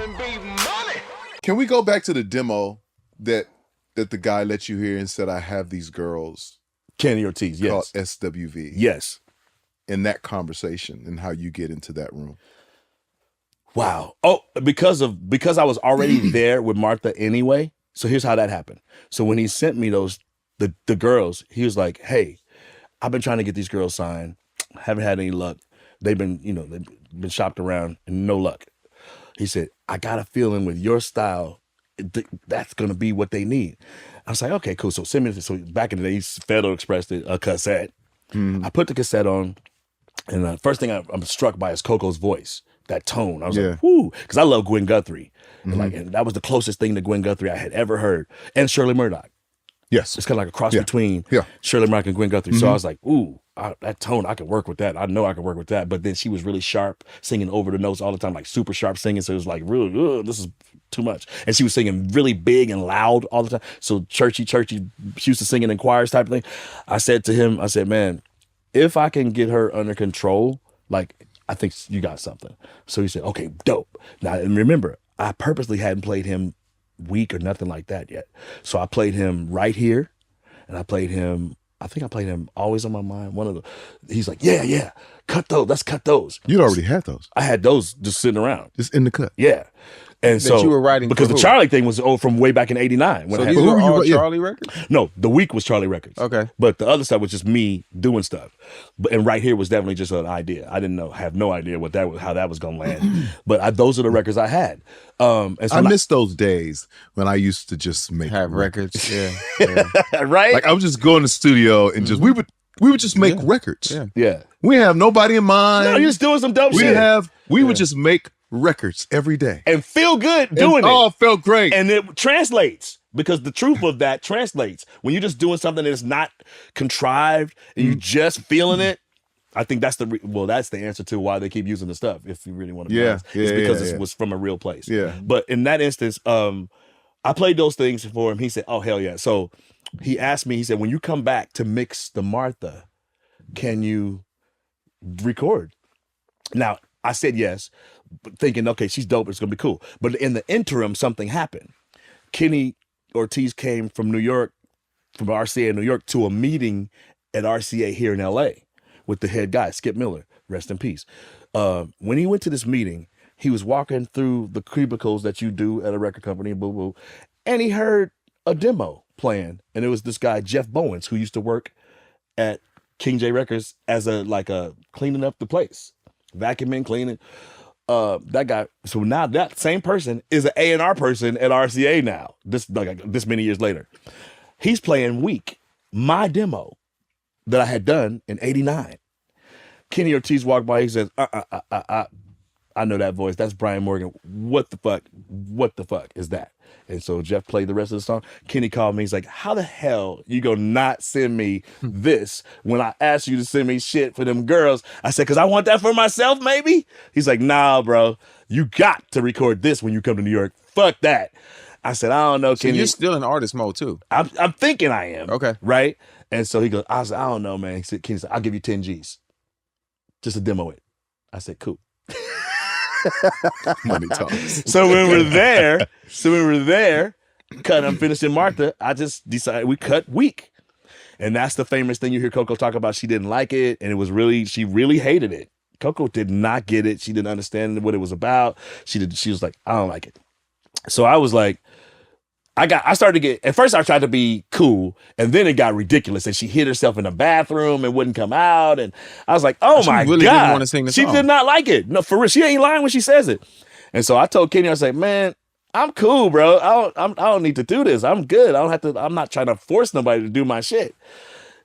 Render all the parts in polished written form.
R&B money. Can we go back to the demo that the guy let you hear and said, I have these girls Kenny Ortiz, yes. called SWV. Yes. In that conversation and how you get into that room. Wow. Oh, because I was already there with Martha anyway. So here's how that happened. So when he sent me the girls, he was like, hey, I've been trying to get these girls signed. Haven't had any luck. They've been shopped around and no luck. He said, I got a feeling with your style, that's going to be what they need. I was like, okay, cool. So send me this. So back in the day, Federal Express did a cassette. I put the cassette on, and the first thing I'm struck by is Coco's voice, that tone. I was like, whoo, because I love Gwen Guthrie. And that was the closest thing to Gwen Guthrie I had ever heard. And Shirley Murdoch. Yes. It's kind of like a cross between Shirley Murdoch and Gwen Guthrie. So I was like, ooh, that tone, I can work with that. I know I can work with that. But then she was really sharp, singing over the notes all the time, like super sharp singing. So it was like, really, this is too much. And she was singing really big and loud all the time. So churchy. She used to sing in choirs type of thing. I said to him, I said, man, if I can get her under control, like, I think you got something. So he said, okay, dope. Now, and remember, I purposely hadn't played him weak or nothing like that yet. So I played him Right Here, and I played him Always on My Mind. He's like, yeah, cut those. Let's cut those. You'd already had those. I had those just sitting around. Just in the cut. Yeah. And so you were writing because the Charlie thing was from way back in '89. So these were all Charlie records? No, The Week was Charlie records. Okay. But the other stuff was just me doing stuff. And Right Here was definitely just an idea. I didn't have no idea how that was gonna land. But those are the records I had. And so I miss those days when I used to just have records. Yeah. Right? Like I would just go in the studio and just we would just make records. Yeah. We have nobody in mind. No, you're just doing some dope shit. We would just make records every day and feel good doing it. Oh, felt great. And it translates because the truth of that translates. When you're just doing something that's not contrived and you're just feeling it, I think that's that's the answer to why they keep using the stuff. If you really want to be honest, it's because it was from a real place. Yeah. But in that instance, I played those things for him. He said, "Oh hell yeah!" So he asked me. He said, "When you come back to mix the Martha, can you record?" Now I said yes, thinking, okay, she's dope. It's gonna be cool. But in the interim, something happened. Kenny Ortiz came from New York, from RCA in New York, to a meeting at RCA here in LA with the head guy, Skip Miller, rest in peace. When he went to this meeting, he was walking through the cubicles that you do at a record company, and he heard a demo playing, and it was this guy, Jeff Bowens, who used to work at King J Records as a cleaning up the place, vacuuming, cleaning. That guy. So now that same person is an A&R person at RCA now. This many years later, he's playing Weak, my demo that I had done in '89. Kenny Ortiz walked by. He says, I know that voice. That's Brian Morgan. What the fuck? What the fuck is that? And so Jeff played the rest of the song. Kenny called me. He's like, how the hell you gonna not send me this when I asked you to send me shit for them girls? I said, because I want that for myself, maybe? He's like, nah, bro. You got to record this when you come to New York. Fuck that. I said, I don't know, so Kenny. You're still in artist mode, too. I'm thinking I am. Okay. Right? And so he goes, I said, I don't know, man. Kenny said, I'll give you 10 G's. Just to demo it. I said, cool. Money talks. So when we're there, I'm finishing Martha, I just decided we cut Weak. And that's the famous thing you hear Coco talk about. She didn't like it, and she really hated it. Coco did not get it. She didn't understand what it was about. She was like, I don't like it. So I was like, I started to get, at first I tried to be cool, and then it got ridiculous, and she hid herself in the bathroom and wouldn't come out, and I was like, oh my really God. Didn't want to sing the she song. did not like it. No, for real. She ain't lying when she says it. And so I told Kenny, I was like, man, I'm cool, bro. I don't need to do this. I'm good. I'm not trying to force nobody to do my shit.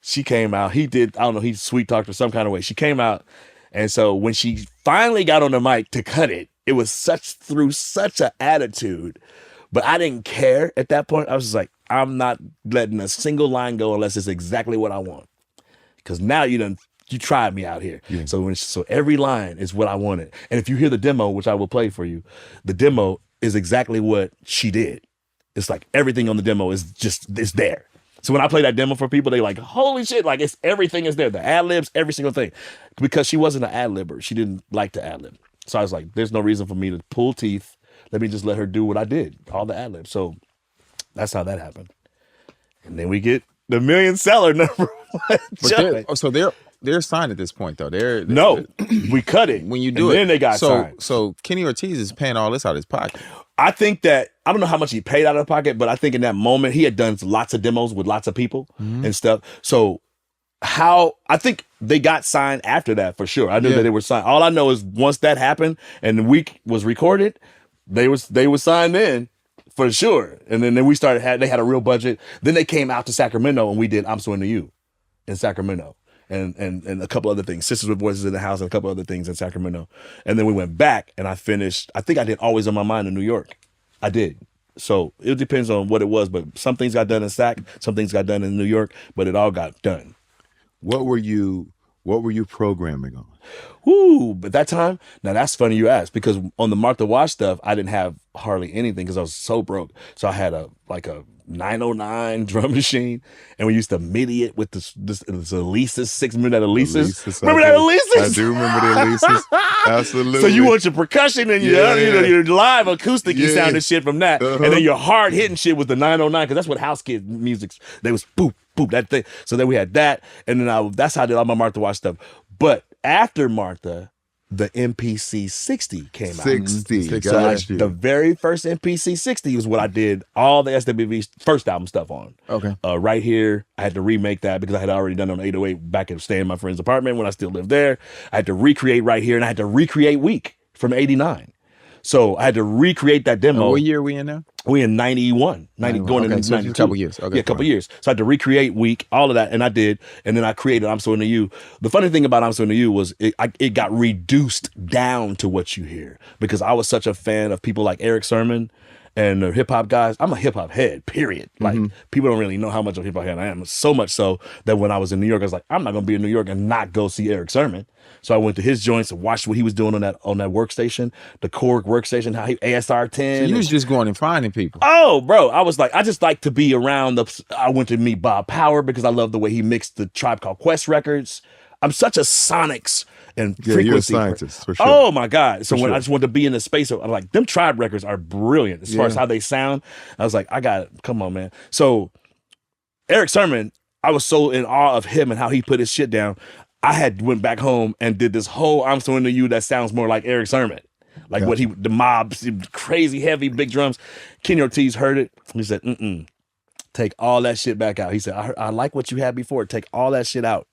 She came out. He did, I don't know, he sweet talked her some kind of way. She came out, and so when she finally got on the mic to cut it, it was through such an attitude. But I didn't care at that point. I was just like, I'm not letting a single line go unless it's exactly what I want. Because now you tried me out here. Yeah. So every line is what I wanted. And if you hear the demo, which I will play for you, the demo is exactly what she did. It's like everything on the demo is it's there. So when I play that demo for people, they like, holy shit, like everything is there. The ad-libs, every single thing. Because she wasn't an ad-libber. She didn't like to ad-lib. So I was like, there's no reason for me to pull teeth let me just let her do what I did, all the ad libs. So that's how that happened. And then we get the million seller number one joint. So they're signed at this point though. No, we cut it when you do and it. Then they got signed. So Kenny Ortiz is paying all this out of his pocket. I think that I don't know how much he paid out of pocket, but I think in that moment he had done lots of demos with lots of people and stuff. So I think they got signed after that for sure. I knew that they were signed. All I know is once that happened and the week was recorded, they were signed in for sure. And then we they had a real budget. Then they came out to Sacramento and we did I'm So Into You in Sacramento. And a couple other things, Sisters with Voices in the House and a couple other things in Sacramento. And then we went back and I think I did Always on My Mind in New York. I did. So it depends on what it was, but some things got done in Sac, some things got done in New York, but it all got done. What were you programming on? Woo, but that time, now that's funny you asked, because on the Martha Wash stuff, I didn't have hardly anything because I was so broke. So I had a 909 drum machine, and we used to MIDI it with this Elises, 6 minute Elises. Remember that Elises? I do remember the Elises. Absolutely. So you want your percussion and your live acoustic, you sounded shit from that, and then your hard hitting shit with the 909, because that's what house kid music. They was boop boop that thing. So then we had that, and then that's how I did all my Martha Wash stuff. But after Martha, the MPC 60 came out. 60. So the very first MPC 60 was what I did all the SWV first album stuff on. Okay. Right Here, I had to remake that because I had already done it on 808 back at staying in my friend's apartment when I still lived there. I had to recreate Right Here, and I had to recreate Week from 89. So I had to recreate that demo. What year are we in now? We in 91, going into 92. A couple years. Okay, yeah, a couple years. So I had to recreate Week, all of that, and I did. And then I created I'm So Into You. The funny thing about I'm So Into You was it got reduced down to what you hear, because I was such a fan of people like Erick Sermon and the hip hop guys. I'm a hip hop head, period. Like, people don't really know how much of a hip hop head I am. So much so that when I was in New York, I was like, I'm not gonna be in New York and not go see Erick Sermon. So I went to his joints and watched what he was doing on that workstation, the Korg workstation, how he ASR 10. So you was just going and finding people. Oh, bro, I was like, I just like to be around I went to meet Bob Power because I love the way he mixed the Tribe Called Quest records. I'm such a sonics and frequency. You're a scientist, for sure. Oh my God. So when I just wanted to be in the space, I'm like, them Tribe records are brilliant as far as how they sound. I was like, I got it. Come on, man. So Erick Sermon, I was so in awe of him and how he put his shit down. I had went back home and did this whole I'm So Into You that sounds more like Erick Sermon. Like what the mobs, crazy heavy big drums. Kenny Ortiz heard it. He said, take all that shit back out. He said, I like what you had before. Take all that shit out.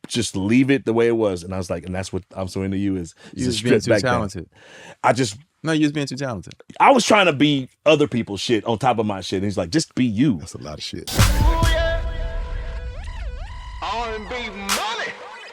Just leave it the way it was. And I was like, and that's what I'm So Into You is. You just being too talented. No, you just being too talented. I was trying to be other people's shit on top of my shit. And he's like, just be you. That's a lot of shit. R&B money.